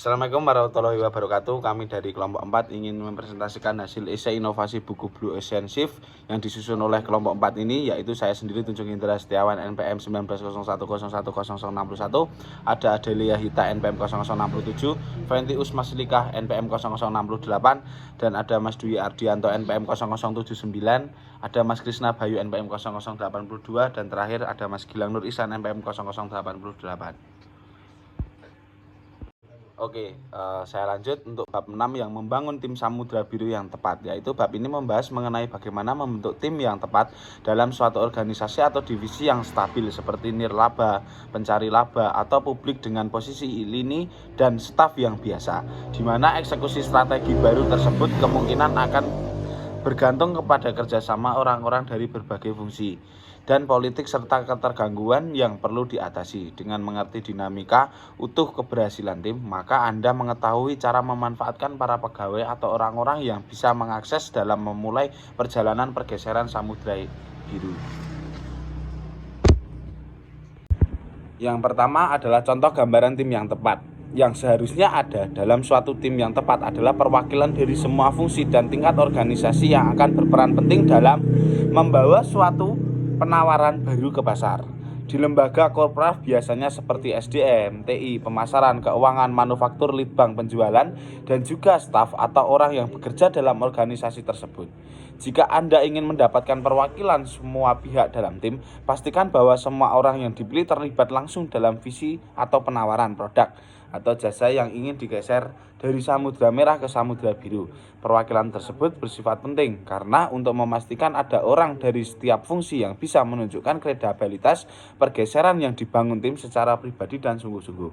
Assalamualaikum warahmatullahi wabarakatuh. Kami dari kelompok 4 ingin mempresentasikan hasil esai inovasi buku Blue Ocean Shift yang disusun oleh kelompok 4 ini, yaitu saya sendiri Tunjung Indra Setiawan NPM 19010161, ada Adelia Hita NPM 0067, Fenti Usmaslikah NPM 0068, dan ada Mas Dwi Ardianto NPM 0079, ada Mas Krisna Bayu NPM 0082, dan terakhir ada Mas Gilang Nur Ihsan NPM 0088. Oke, saya lanjut untuk bab 6 yang membangun tim samudra biru yang tepat, yaitu bab ini membahas mengenai bagaimana membentuk tim yang tepat dalam suatu organisasi atau divisi yang stabil seperti nirlaba, pencari laba, atau publik dengan posisi lini dan staf yang biasa, di mana eksekusi strategi baru tersebut kemungkinan akan bergantung kepada kerjasama orang-orang dari berbagai fungsi dan politik serta ketergangguan yang perlu diatasi. Dengan mengerti dinamika utuh keberhasilan tim, maka Anda mengetahui cara memanfaatkan para pegawai atau orang-orang yang bisa mengakses dalam memulai perjalanan pergeseran samudra biru. Yang pertama adalah contoh gambaran tim yang tepat. Yang seharusnya ada dalam suatu tim yang tepat adalah perwakilan dari semua fungsi dan tingkat organisasi yang akan berperan penting dalam membawa suatu penawaran baru ke pasar. Di lembaga korporat biasanya seperti SDM, TI, pemasaran, keuangan, manufaktur, litbang, penjualan, dan juga staf atau orang yang bekerja dalam organisasi tersebut. Jika Anda ingin mendapatkan perwakilan semua pihak dalam tim, pastikan bahwa semua orang yang dipilih terlibat langsung dalam visi atau penawaran produk atau jasa yang ingin digeser dari samudra merah ke samudra biru. Perwakilan tersebut bersifat penting karena untuk memastikan ada orang dari setiap fungsi yang bisa menunjukkan kredibilitas pergeseran yang dibangun tim secara pribadi dan sungguh-sungguh,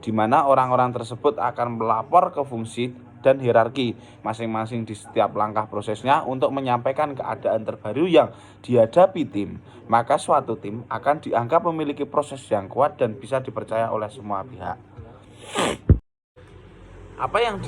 di mana orang-orang tersebut akan melapor ke fungsi dan hierarki masing-masing di setiap langkah prosesnya untuk menyampaikan keadaan terbaru yang dihadapi tim. Maka suatu tim akan dianggap memiliki proses yang kuat dan bisa dipercaya oleh semua pihak. Apa yang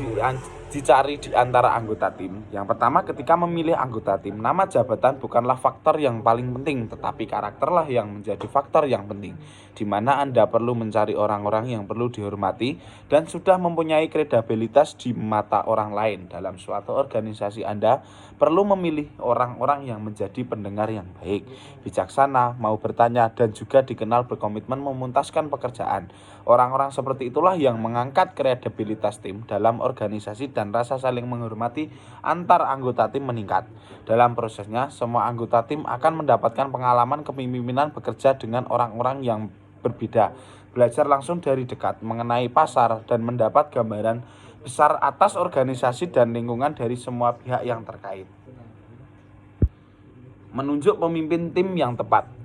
dicari di antara anggota tim? Yang pertama, ketika memilih anggota tim, nama jabatan bukanlah faktor yang paling penting, tetapi karakterlah yang menjadi faktor yang penting, di mana Anda perlu mencari orang-orang yang perlu dihormati dan sudah mempunyai kredibilitas di mata orang lain. Dalam suatu organisasi, Anda perlu memilih orang-orang yang menjadi pendengar yang baik, bijaksana, mau bertanya, dan juga dikenal berkomitmen memuntaskan pekerjaan. Orang-orang seperti itulah yang mengangkat kredibilitas tim dalam organisasi dan rasa saling menghormati antar anggota tim meningkat. Dalam prosesnya, semua anggota tim akan mendapatkan pengalaman kepemimpinan bekerja dengan orang-orang yang berbeda, belajar langsung dari dekat mengenai pasar, dan mendapat gambaran besar atas organisasi dan lingkungan dari semua pihak yang terkait. Menunjuk pemimpin tim yang tepat.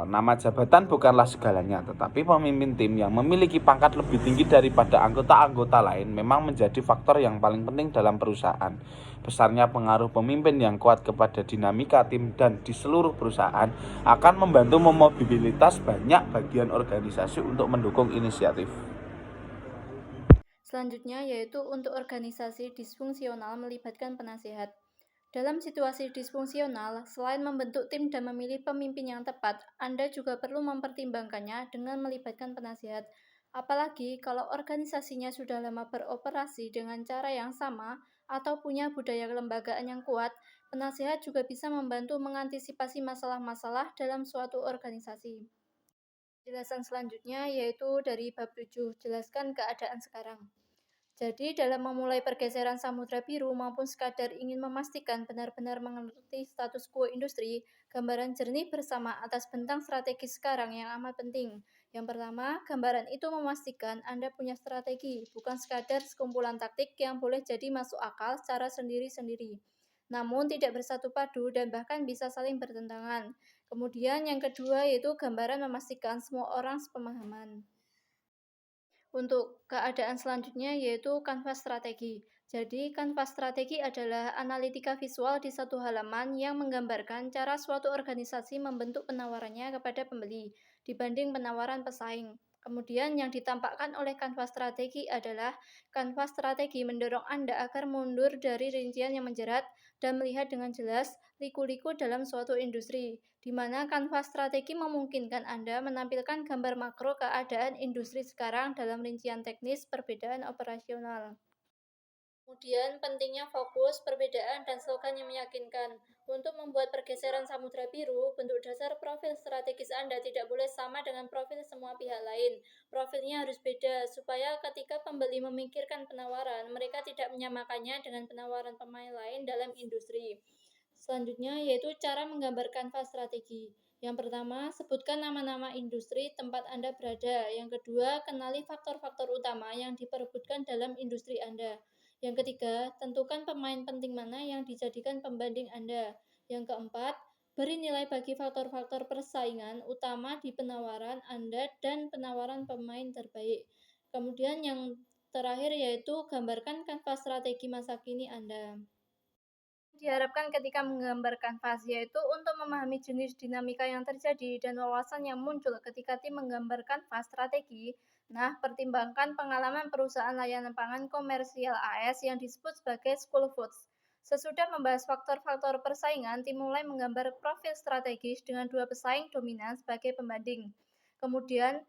Nama jabatan bukanlah segalanya, tetapi pemimpin tim yang memiliki pangkat lebih tinggi daripada anggota-anggota lain memang menjadi faktor yang paling penting dalam perusahaan. Besarnya pengaruh pemimpin yang kuat kepada dinamika tim dan di seluruh perusahaan akan membantu memobilitas banyak bagian organisasi untuk mendukung inisiatif. Selanjutnya yaitu untuk organisasi disfungsional melibatkan penasihat. Dalam situasi disfungsional, selain membentuk tim dan memilih pemimpin yang tepat, Anda juga perlu mempertimbangkannya dengan melibatkan penasihat. Apalagi kalau organisasinya sudah lama beroperasi dengan cara yang sama atau punya budaya kelembagaan yang kuat, penasihat juga bisa membantu mengantisipasi masalah-masalah dalam suatu organisasi. Penjelasan selanjutnya yaitu dari bab 7, jelaskan keadaan sekarang. Jadi dalam memulai pergeseran samudra biru maupun sekadar ingin memastikan benar-benar mengerti status quo industri, gambaran jernih bersama atas bentang strategi sekarang yang amat penting. Yang pertama, gambaran itu memastikan Anda punya strategi, bukan sekadar sekumpulan taktik yang boleh jadi masuk akal secara sendiri-sendiri, namun tidak bersatu padu dan bahkan bisa saling bertentangan. Kemudian yang kedua yaitu gambaran memastikan semua orang sepemahaman. Untuk keadaan selanjutnya yaitu kanvas strategi. Jadi, kanvas strategi adalah analitika visual di satu halaman yang menggambarkan cara suatu organisasi membentuk penawarannya kepada pembeli dibanding penawaran pesaing. Kemudian yang ditampakkan oleh kanvas strategi adalah kanvas strategi mendorong Anda agar mundur dari rincian yang menjerat dan melihat dengan jelas liku-liku dalam suatu industri, di mana kanvas strategi memungkinkan Anda menampilkan gambar makro keadaan industri sekarang dalam rincian teknis perbedaan operasional. Kemudian pentingnya fokus, perbedaan, dan slogan yang meyakinkan. Untuk membuat pergeseran samudra biru, bentuk dasar profil strategis Anda tidak boleh sama dengan profil semua pihak lain. Profilnya harus beda, supaya ketika pembeli memikirkan penawaran, mereka tidak menyamakannya dengan penawaran pemain lain dalam industri. Selanjutnya yaitu cara menggambarkan kanvas strategi. Yang pertama, sebutkan nama-nama industri tempat Anda berada. Yang kedua, kenali faktor-faktor utama yang diperebutkan dalam industri Anda. Yang ketiga, tentukan pemain penting mana yang dijadikan pembanding Anda. Yang keempat, beri nilai bagi faktor-faktor persaingan utama di penawaran Anda dan penawaran pemain terbaik. Kemudian yang terakhir yaitu gambarkan kanvas strategi masa kini Anda. Diharapkan ketika menggambar kanvas yaitu untuk memahami jenis dinamika yang terjadi dan wawasan yang muncul ketika tim menggambar kanvas strategi. Nah, pertimbangkan pengalaman perusahaan layanan pangan komersial AS yang disebut sebagai School Foods. Sesudah membahas faktor-faktor persaingan, tim mulai menggambar profil strategis dengan dua pesaing dominan sebagai pembanding. Kemudian,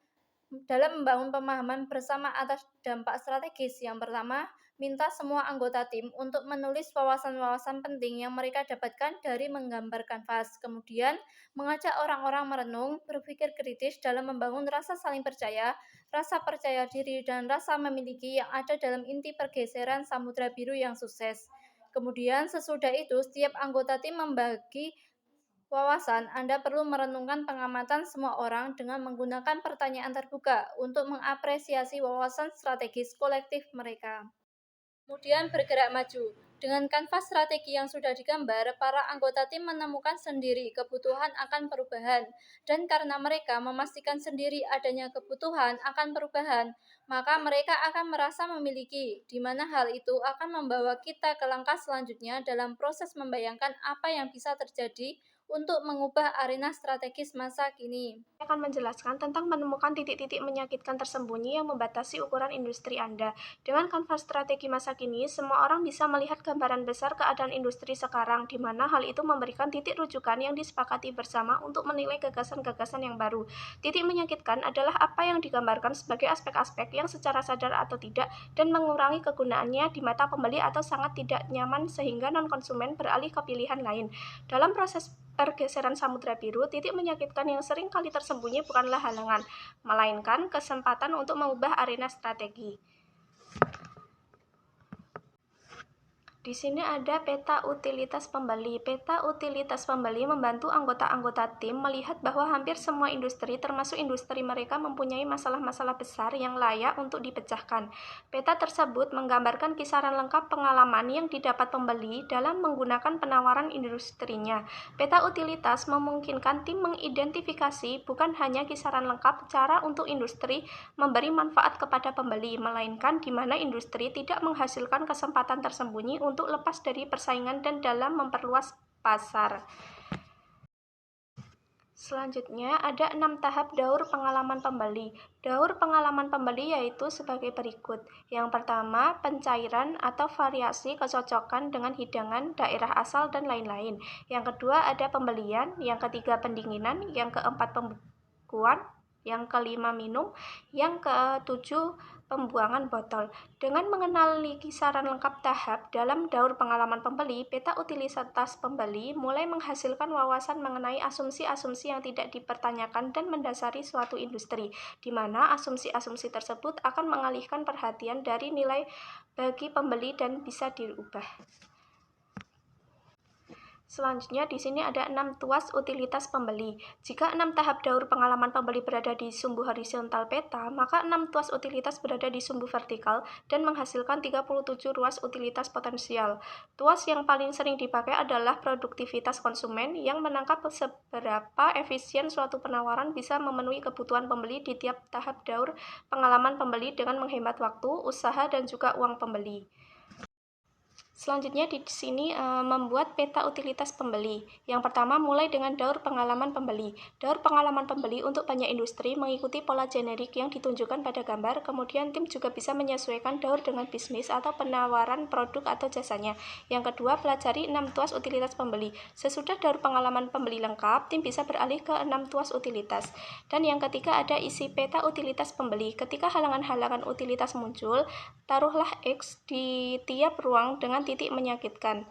dalam membangun pemahaman bersama atas dampak strategis, yang pertama, minta semua anggota tim untuk menulis wawasan-wawasan penting yang mereka dapatkan dari menggambar kanvas. Kemudian, mengajak orang-orang merenung, berpikir kritis dalam membangun rasa saling percaya, rasa percaya diri, dan rasa memiliki yang ada dalam inti pergeseran samudra biru yang sukses. Kemudian, sesudah itu, setiap anggota tim membagi wawasan. Anda perlu merenungkan pengamatan semua orang dengan menggunakan pertanyaan terbuka untuk mengapresiasi wawasan strategis kolektif mereka. Kemudian bergerak maju. Dengan kanvas strategi yang sudah digambar, para anggota tim menemukan sendiri kebutuhan akan perubahan. Dan karena mereka memastikan sendiri adanya kebutuhan akan perubahan, maka mereka akan merasa memiliki, di mana hal itu akan membawa kita ke langkah selanjutnya dalam proses membayangkan apa yang bisa terjadi untuk mengubah arena strategis masa kini. Saya akan menjelaskan tentang menemukan titik-titik menyakitkan tersembunyi yang membatasi ukuran industri Anda. Dengan kanvas strategi masa kini, semua orang bisa melihat gambaran besar keadaan industri sekarang, di mana hal itu memberikan titik rujukan yang disepakati bersama untuk menilai gagasan-gagasan yang baru. Titik menyakitkan adalah apa yang digambarkan sebagai aspek-aspek yang secara sadar atau tidak dan mengurangi kegunaannya di mata pembeli atau sangat tidak nyaman sehingga non-konsumen beralih ke pilihan lain. Dalam proses pergeseran samudra biru, titik menyakitkan yang sering kali tersembunyi bukanlah halangan, melainkan kesempatan untuk mengubah arena strategi. Di sini ada peta utilitas pembeli. Peta utilitas pembeli membantu anggota-anggota tim melihat bahwa hampir semua industri, termasuk industri mereka, mempunyai masalah-masalah besar yang layak untuk dipecahkan. Peta tersebut menggambarkan kisaran lengkap pengalaman yang didapat pembeli dalam menggunakan penawaran industrinya. Peta utilitas memungkinkan tim mengidentifikasi bukan hanya kisaran lengkap cara untuk industri memberi manfaat kepada pembeli, melainkan di mana industri tidak menghasilkan kesempatan tersembunyi untuk lepas dari persaingan dan dalam memperluas pasar. Selanjutnya, ada 6 tahap daur pengalaman pembeli. Daur pengalaman pembeli yaitu sebagai berikut. Yang pertama, pencairan atau variasi kecocokan dengan hidangan, daerah asal, dan lain-lain. Yang kedua, ada pembelian. Yang ketiga, pendinginan. Yang keempat, pembekuan. Yang kelima, minum. Yang ketujuh, pembuangan botol. Dengan mengenali kisaran lengkap tahap dalam daur pengalaman pembeli, peta utilitas pembeli mulai menghasilkan wawasan mengenai asumsi-asumsi yang tidak dipertanyakan dan mendasari suatu industri, di mana asumsi-asumsi tersebut akan mengalihkan perhatian dari nilai bagi pembeli dan bisa diubah. Selanjutnya, di sini ada 6 tuas utilitas pembeli. Jika 6 tahap daur pengalaman pembeli berada di sumbu horizontal peta, maka 6 tuas utilitas berada di sumbu vertikal dan menghasilkan 37 ruas utilitas potensial. Tuas yang paling sering dipakai adalah produktivitas konsumen yang menangkap seberapa efisien suatu penawaran bisa memenuhi kebutuhan pembeli di tiap tahap daur pengalaman pembeli dengan menghemat waktu, usaha, dan juga uang pembeli. Selanjutnya di sini membuat peta utilitas pembeli. Yang pertama mulai dengan daur pengalaman pembeli. Daur pengalaman pembeli untuk banyak industri mengikuti pola generik yang ditunjukkan pada gambar. Kemudian tim juga bisa menyesuaikan daur dengan bisnis atau penawaran produk atau jasanya. Yang kedua, pelajari 6 tuas utilitas pembeli. Sesudah daur pengalaman pembeli lengkap, tim bisa beralih ke 6 tuas utilitas. Dan yang ketiga ada isi peta utilitas pembeli. Ketika halangan-halangan utilitas muncul, taruhlah X di tiap ruang dengan titik menyakitkan.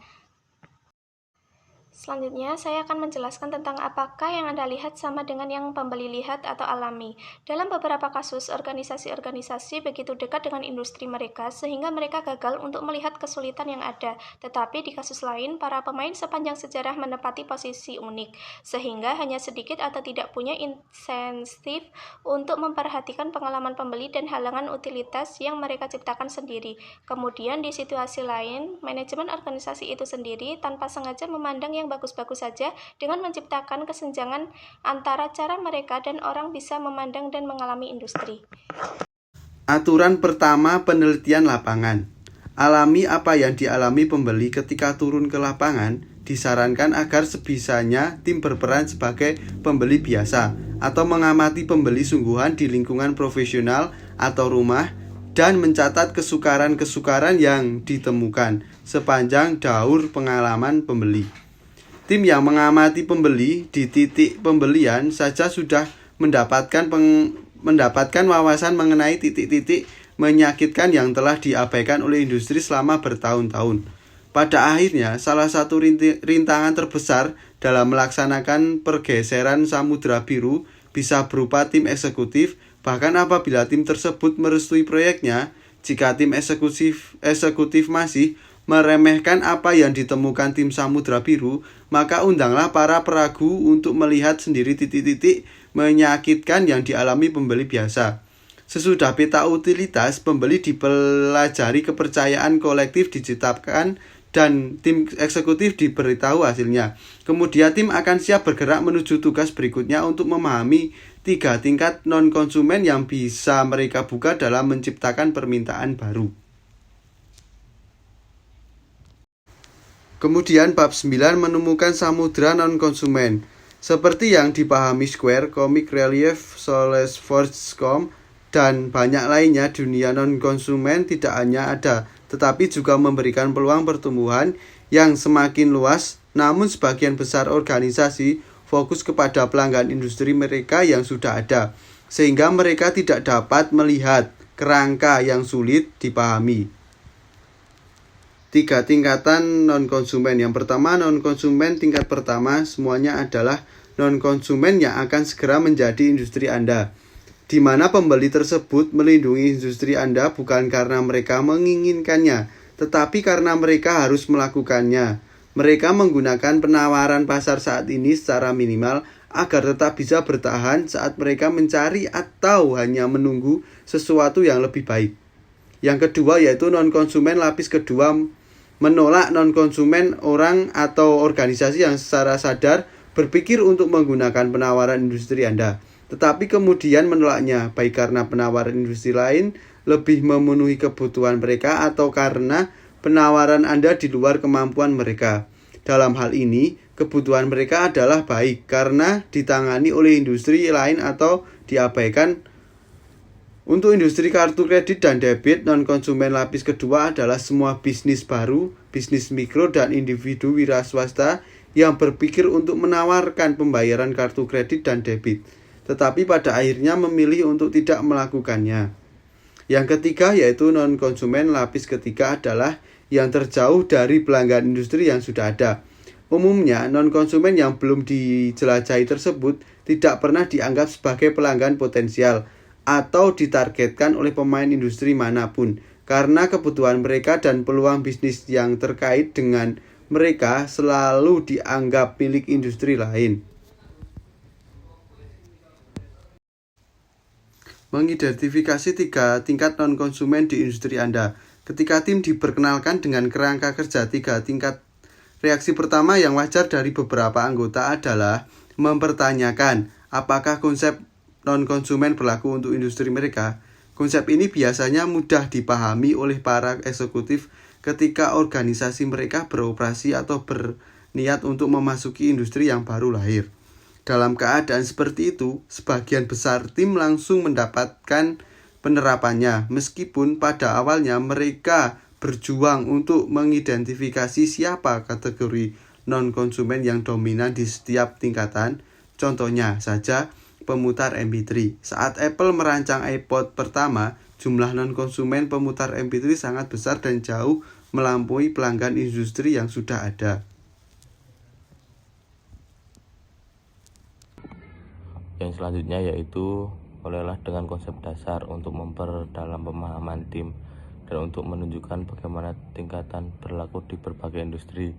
Selanjutnya, saya akan menjelaskan tentang apakah yang Anda lihat sama dengan yang pembeli lihat atau alami. Dalam beberapa kasus, organisasi-organisasi begitu dekat dengan industri mereka sehingga mereka gagal untuk melihat kesulitan yang ada. Tetapi di kasus lain, para pemain sepanjang sejarah menepati posisi unik, sehingga hanya sedikit atau tidak punya insentif untuk memperhatikan pengalaman pembeli dan halangan utilitas yang mereka ciptakan sendiri. Kemudian di situasi lain, manajemen organisasi itu sendiri tanpa sengaja memandang yang bagus-bagus saja dengan menciptakan kesenjangan antara cara mereka dan orang bisa memandang dan mengalami industri. Aturan pertama, penelitian lapangan. Alami apa yang dialami pembeli ketika turun ke lapangan. Disarankan agar sebisanya tim berperan sebagai pembeli biasa atau mengamati pembeli sungguhan di lingkungan profesional atau rumah dan mencatat kesukaran-kesukaran yang ditemukan sepanjang daur pengalaman pembeli. Tim yang mengamati pembeli di titik pembelian saja sudah mendapatkan wawasan mengenai titik-titik menyakitkan yang telah diabaikan oleh industri selama bertahun-tahun. Pada akhirnya, salah satu rintangan terbesar dalam melaksanakan pergeseran Samudra Biru bisa berupa tim eksekutif, bahkan apabila tim tersebut merestui proyeknya, jika tim eksekutif masih meremehkan apa yang ditemukan tim Samudra Biru, maka undanglah para peragu untuk melihat sendiri titik-titik menyakitkan yang dialami pembeli biasa. Sesudah peta utilitas, pembeli dipelajari, kepercayaan kolektif ditetapkan, dan tim eksekutif diberitahu hasilnya. Kemudian tim akan siap bergerak menuju tugas berikutnya untuk memahami 3 tingkat non-konsumen yang bisa mereka buka dalam menciptakan permintaan baru. Kemudian bab 9 menemukan samudra non-konsumen. Seperti yang dipahami Square, Comic Relief, Soles Forge.com, dan banyak lainnya, dunia non-konsumen tidak hanya ada, tetapi juga memberikan peluang pertumbuhan yang semakin luas. Namun sebagian besar organisasi fokus kepada pelanggan industri mereka yang sudah ada, sehingga mereka tidak dapat melihat kerangka yang sulit dipahami. 3 tingkatan non-konsumen. Yang pertama, non-konsumen tingkat pertama semuanya adalah non-konsumen yang akan segera menjadi industri Anda, di mana pembeli tersebut melindungi industri Anda bukan karena mereka menginginkannya, tetapi karena mereka harus melakukannya. Mereka menggunakan penawaran pasar saat ini secara minimal agar tetap bisa bertahan saat mereka mencari atau hanya menunggu sesuatu yang lebih baik. Yang kedua yaitu non-konsumen lapis kedua, menolak non-konsumen orang atau organisasi yang secara sadar berpikir untuk menggunakan penawaran industri Anda, tetapi kemudian menolaknya, baik karena penawaran industri lain lebih memenuhi kebutuhan mereka atau karena penawaran Anda di luar kemampuan mereka. Dalam hal ini, kebutuhan mereka adalah baik karena ditangani oleh industri lain atau diabaikan. Untuk industri kartu kredit dan debit, non-konsumen lapis kedua adalah semua bisnis baru, bisnis mikro dan individu wira swasta yang berpikir untuk menawarkan pembayaran kartu kredit dan debit, tetapi pada akhirnya memilih untuk tidak melakukannya. Yang ketiga yaitu non-konsumen lapis ketiga adalah yang terjauh dari pelanggan industri yang sudah ada. Umumnya, non-konsumen yang belum dijelajahi tersebut tidak pernah dianggap sebagai pelanggan potensial atau ditargetkan oleh pemain industri manapun, karena kebutuhan mereka dan peluang bisnis yang terkait dengan mereka selalu dianggap milik industri lain. Mengidentifikasi 3 tingkat non-konsumen di industri Anda. Ketika tim diperkenalkan dengan kerangka kerja 3 tingkat, reaksi pertama yang wajar dari beberapa anggota adalah mempertanyakan apakah konsep non-konsumen berlaku untuk industri mereka. Konsep ini biasanya mudah dipahami oleh para eksekutif ketika organisasi mereka beroperasi atau berniat untuk memasuki industri yang baru lahir. Dalam keadaan seperti itu, sebagian besar tim langsung mendapatkan penerapannya, meskipun pada awalnya mereka berjuang untuk mengidentifikasi siapa kategori non-konsumen yang dominan di setiap tingkatan. Contohnya saja, pemutar MP3. Saat Apple merancang iPod pertama, jumlah non-konsumen pemutar MP3 sangat besar dan jauh melampaui pelanggan industri yang sudah ada. Yang selanjutnya yaitu olehlah dengan konsep dasar untuk memperdalam pemahaman tim dan untuk menunjukkan bagaimana tingkatan berlaku di berbagai industri.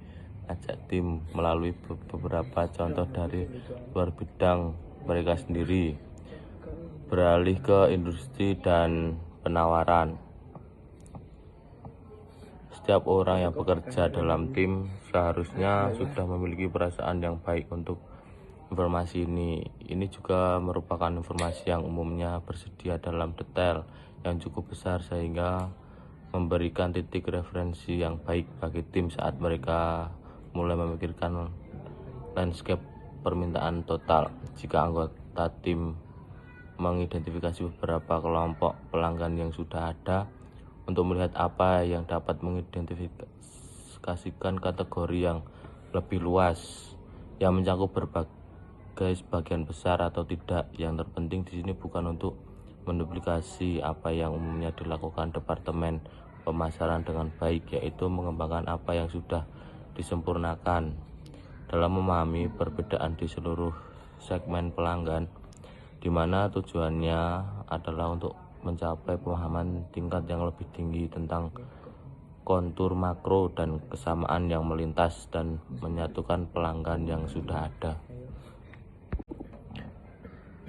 Ajak tim melalui beberapa contoh dari luar bidang mereka sendiri, beralih ke industri dan penawaran. Setiap orang yang bekerja dalam tim seharusnya sudah memiliki perasaan yang baik untuk informasi ini. Ini juga merupakan informasi yang umumnya bersedia dalam detail yang cukup besar sehingga memberikan titik referensi yang baik bagi tim saat mereka mulai memikirkan landscape permintaan total. Jika anggota tim mengidentifikasi beberapa kelompok pelanggan yang sudah ada, untuk melihat apa yang dapat mengidentifikasikan kategori yang lebih luas yang mencakup berbagai sebagian besar atau tidak. Yang terpenting di sini bukan untuk menduplikasi apa yang umumnya dilakukan departemen pemasaran dengan baik, yaitu mengembangkan apa yang sudah disempurnakan. Dalam memahami perbedaan di seluruh segmen pelanggan, di mana tujuannya adalah untuk mencapai pemahaman tingkat yang lebih tinggi tentang kontur makro dan kesamaan yang melintas dan menyatukan pelanggan yang sudah ada.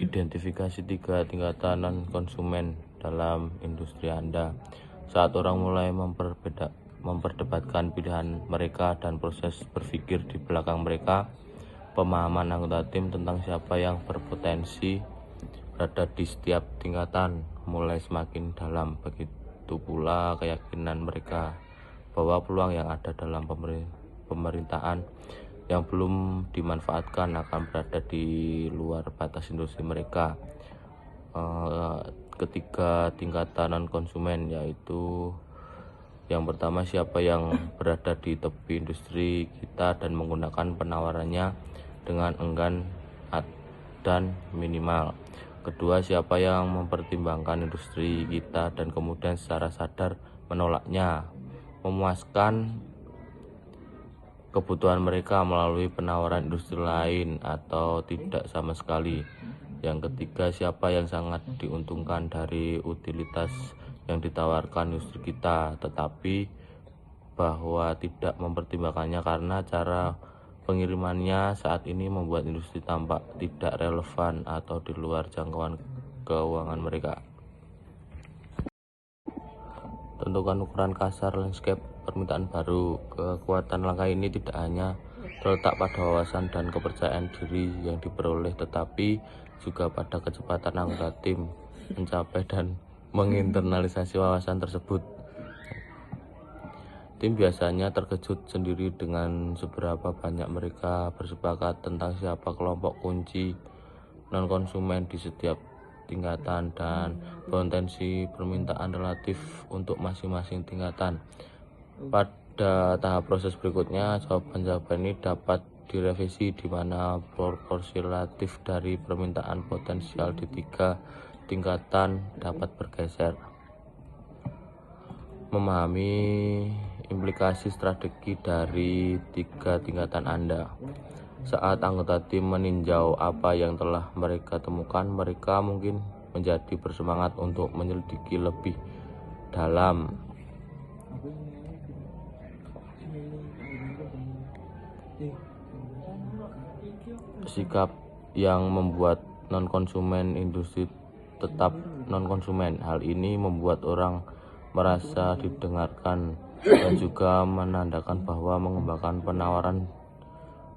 Identifikasi 3 tingkatan non-konsumen dalam industri Anda. Saat orang mulai memperdebatkan pilihan mereka dan proses berpikir di belakang mereka, pemahaman anggota tim tentang siapa yang berpotensi berada di setiap tingkatan mulai semakin dalam. Begitu pula keyakinan mereka bahwa peluang yang ada dalam pemerintahan yang belum dimanfaatkan akan berada di luar batas industri mereka. Ketiga tingkatan non-konsumen, yaitu yang pertama, siapa yang berada di tepi industri kita dan menggunakan penawarannya dengan enggan dan minimal. Kedua, siapa yang mempertimbangkan industri kita dan kemudian secara sadar menolaknya, memuaskan kebutuhan mereka melalui penawaran industri lain atau tidak sama sekali. Yang ketiga, siapa yang sangat diuntungkan dari utilitas yang ditawarkan industri kita, tetapi bahwa tidak mempertimbangkannya karena cara pengirimannya saat ini membuat industri tampak tidak relevan atau di luar jangkauan keuangan mereka. Tentukan ukuran kasar landscape permintaan baru. Kekuatan langkah ini tidak hanya terletak pada wawasan dan kepercayaan diri yang diperoleh, tetapi juga pada kecepatan anggota tim mencapai dan menginternalisasi wawasan tersebut. Tim biasanya terkejut sendiri dengan seberapa banyak mereka bersepakat tentang siapa kelompok kunci non-konsumen di setiap tingkatan dan potensi permintaan relatif untuk masing-masing tingkatan. Pada tahap proses berikutnya, jawaban-jawaban ini dapat direvisi di mana proporsi relatif dari permintaan potensial di 3 tingkatan dapat bergeser. Memahami implikasi strategi dari 3 tingkatan Anda. Saat anggota tim meninjau apa yang telah mereka temukan, mereka mungkin menjadi bersemangat untuk menyelidiki lebih dalam. Sikap yang membuat non-konsumen industri tetap non-konsumen. Hal ini membuat orang merasa didengarkan dan juga menandakan bahwa mengembangkan penawaran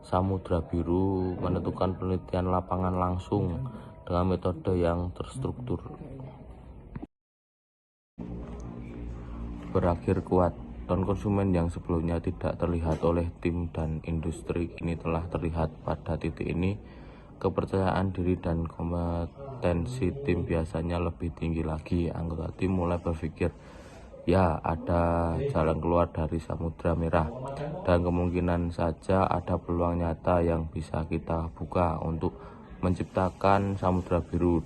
Samudra Biru menentukan penelitian lapangan langsung dengan metode yang terstruktur. berakhir kuat. Non-konsumen yang sebelumnya tidak terlihat oleh tim dan industri ini telah terlihat. Pada titik ini, kepercayaan diri dan kompetensi tim biasanya lebih tinggi lagi. Anggota tim mulai berpikir, ya, ada jalan keluar dari Samudra Merah, dan kemungkinan saja ada peluang nyata yang bisa kita buka untuk menciptakan Samudra Biru.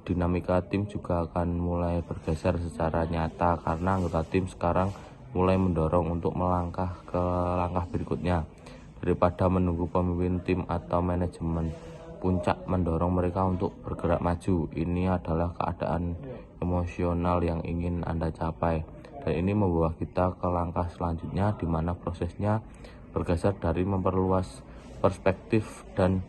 Dinamika tim juga akan mulai bergeser secara nyata karena anggota tim sekarang mulai mendorong untuk melangkah ke langkah berikutnya. Daripada menunggu pemimpin tim atau manajemen puncak mendorong mereka untuk bergerak maju. Ini adalah keadaan emosional yang ingin Anda capai, dan ini membawa kita ke langkah selanjutnya, di mana prosesnya bergeser dari memperluas perspektif dan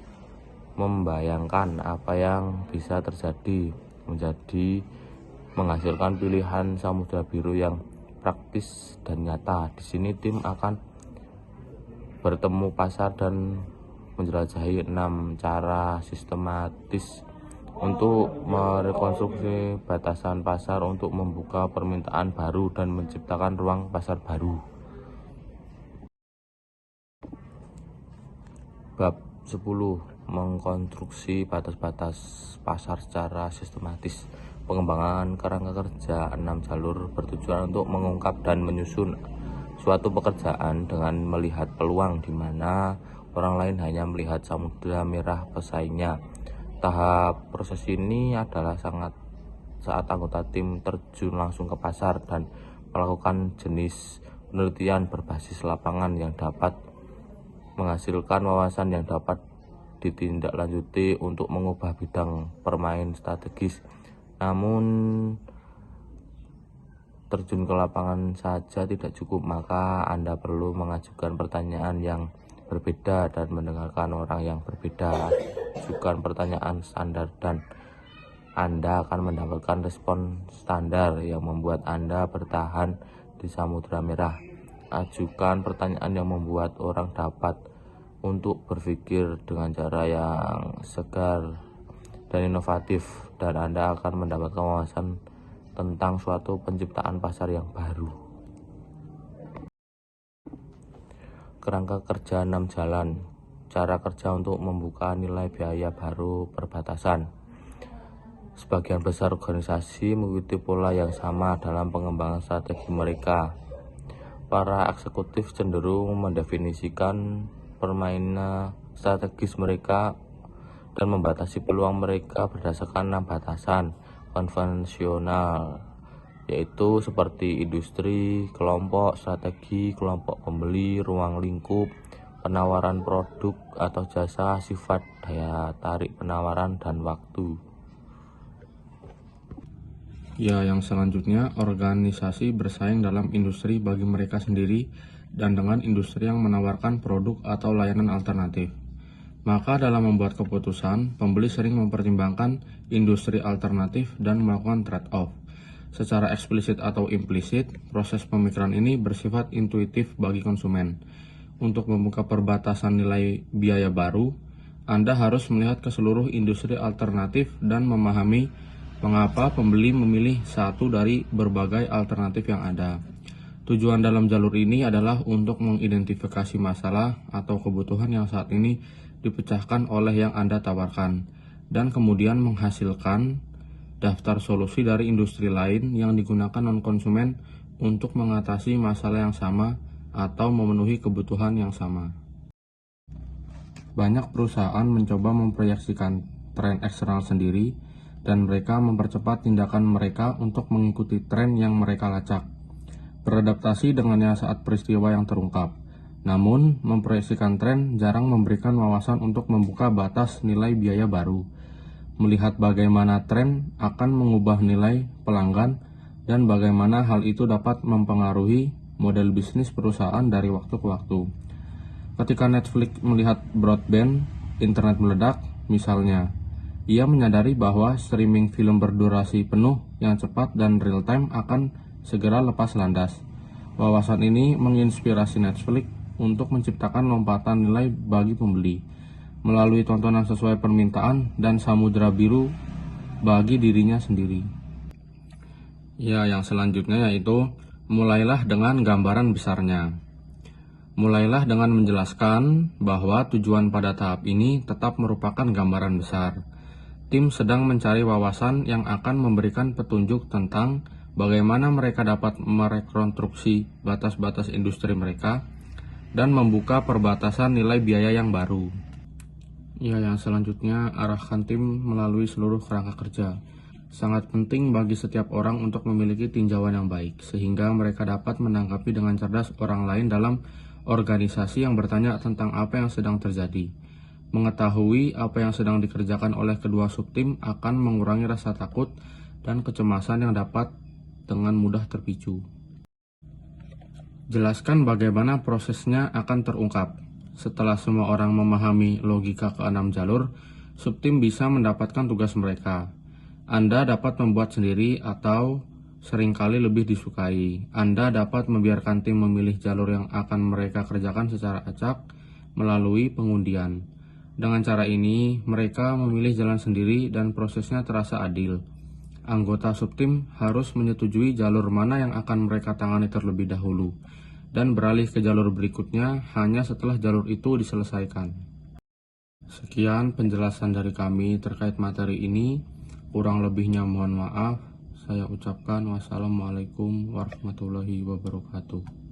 membayangkan apa yang bisa terjadi menjadi menghasilkan pilihan Samudra Biru yang praktis dan nyata. Di sini tim akan bertemu pasar dan menjelajahi 6 cara sistematis untuk merekonstruksi batasan pasar untuk membuka permintaan baru dan menciptakan ruang pasar baru. Bab 10. Mengkonstruksi batas-batas pasar secara sistematis. Pengembangan kerangka kerja 6 jalur bertujuan untuk mengungkap dan menyusun suatu pekerjaan dengan melihat peluang di mana orang lain hanya melihat Samudra Merah pesaingnya. Tahap proses ini adalah saat anggota tim terjun langsung ke pasar dan melakukan jenis penelitian berbasis lapangan yang dapat menghasilkan wawasan yang dapat ditindaklanjuti untuk mengubah bidang permain strategis. Namun terjun ke lapangan saja tidak cukup, maka Anda perlu mengajukan pertanyaan yang berbeda dan mendengarkan orang yang berbeda. Ajukan pertanyaan standar dan Anda akan mendapatkan respon standar yang membuat Anda bertahan di Samudra Merah. Ajukan pertanyaan yang membuat orang dapat untuk berpikir dengan cara yang segar dan inovatif, dan Anda akan mendapatkan wawasan tentang suatu penciptaan pasar yang baru. Kerangka kerja 6 jalan. Cara kerja untuk membuka nilai biaya baru perbatasan. Sebagian besar organisasi mengikuti pola yang sama dalam pengembangan strategi mereka. Para eksekutif cenderung mendefinisikan permainan strategis mereka dan membatasi peluang mereka berdasarkan 6 batasan konvensional, yaitu seperti industri, kelompok strategi, kelompok pembeli, ruang lingkup, penawaran produk atau jasa, sifat, daya tarik penawaran, dan waktu. Ya, yang selanjutnya, organisasi bersaing dalam industri bagi mereka sendiri dan dengan industri yang menawarkan produk atau layanan alternatif. Maka dalam membuat keputusan, pembeli sering mempertimbangkan industri alternatif dan melakukan trade-off. Secara eksplisit atau implisit, proses pemikiran ini bersifat intuitif bagi konsumen. Untuk membuka perbatasan nilai biaya baru, Anda harus melihat ke seluruh industri alternatif dan memahami mengapa pembeli memilih satu dari berbagai alternatif yang ada. Tujuan dalam jalur ini adalah untuk mengidentifikasi masalah atau kebutuhan yang saat ini dipecahkan oleh yang Anda tawarkan, dan kemudian menghasilkan daftar solusi dari industri lain yang digunakan non-konsumen untuk mengatasi masalah yang sama atau memenuhi kebutuhan yang sama. Banyak perusahaan mencoba memproyeksikan tren eksternal sendiri, dan mereka mempercepat tindakan mereka untuk mengikuti tren yang mereka lacak. Beradaptasi dengannya saat peristiwa yang terungkap. Namun, memproyeksikan tren jarang memberikan wawasan untuk membuka batas nilai biaya baru, melihat bagaimana tren akan mengubah nilai pelanggan, dan bagaimana hal itu dapat mempengaruhi model bisnis perusahaan dari waktu ke waktu. Ketika Netflix melihat broadband internet meledak, misalnya, ia menyadari bahwa streaming film berdurasi penuh yang cepat dan real-time akan segera lepas landas. Wawasan ini menginspirasi Netflix untuk menciptakan lompatan nilai bagi pembeli melalui tontonan sesuai permintaan dan Samudra Biru bagi dirinya sendiri. Ya, yang selanjutnya yaitu mulailah dengan gambaran besarnya. Mulailah dengan menjelaskan bahwa tujuan pada tahap ini tetap merupakan gambaran besar. Tim sedang mencari wawasan yang akan memberikan petunjuk tentang bagaimana mereka dapat merekonstruksi batas-batas industri mereka dan membuka perbatasan nilai biaya yang baru. Ya, yang selanjutnya arahkan tim melalui seluruh kerangka kerja. Sangat penting bagi setiap orang untuk memiliki tinjauan yang baik, sehingga mereka dapat menanggapi dengan cerdas orang lain dalam organisasi yang bertanya tentang apa yang sedang terjadi. Mengetahui apa yang sedang dikerjakan oleh kedua subtim akan mengurangi rasa takut dan kecemasan yang dapat dengan mudah terpicu. Jelaskan bagaimana prosesnya akan terungkap. Setelah semua orang memahami logika ke-6 jalur, subtim bisa mendapatkan tugas mereka. Anda dapat membuat sendiri atau seringkali lebih disukai. Anda dapat membiarkan tim memilih jalur yang akan mereka kerjakan secara acak melalui pengundian. Dengan cara ini, mereka memilih jalan sendiri dan prosesnya terasa adil. Anggota subtim harus menyetujui jalur mana yang akan mereka tangani terlebih dahulu, dan beralih ke jalur berikutnya hanya setelah jalur itu diselesaikan. Sekian penjelasan dari kami terkait materi ini. Kurang lebihnya mohon maaf. Saya ucapkan wassalamualaikum warahmatullahi wabarakatuh.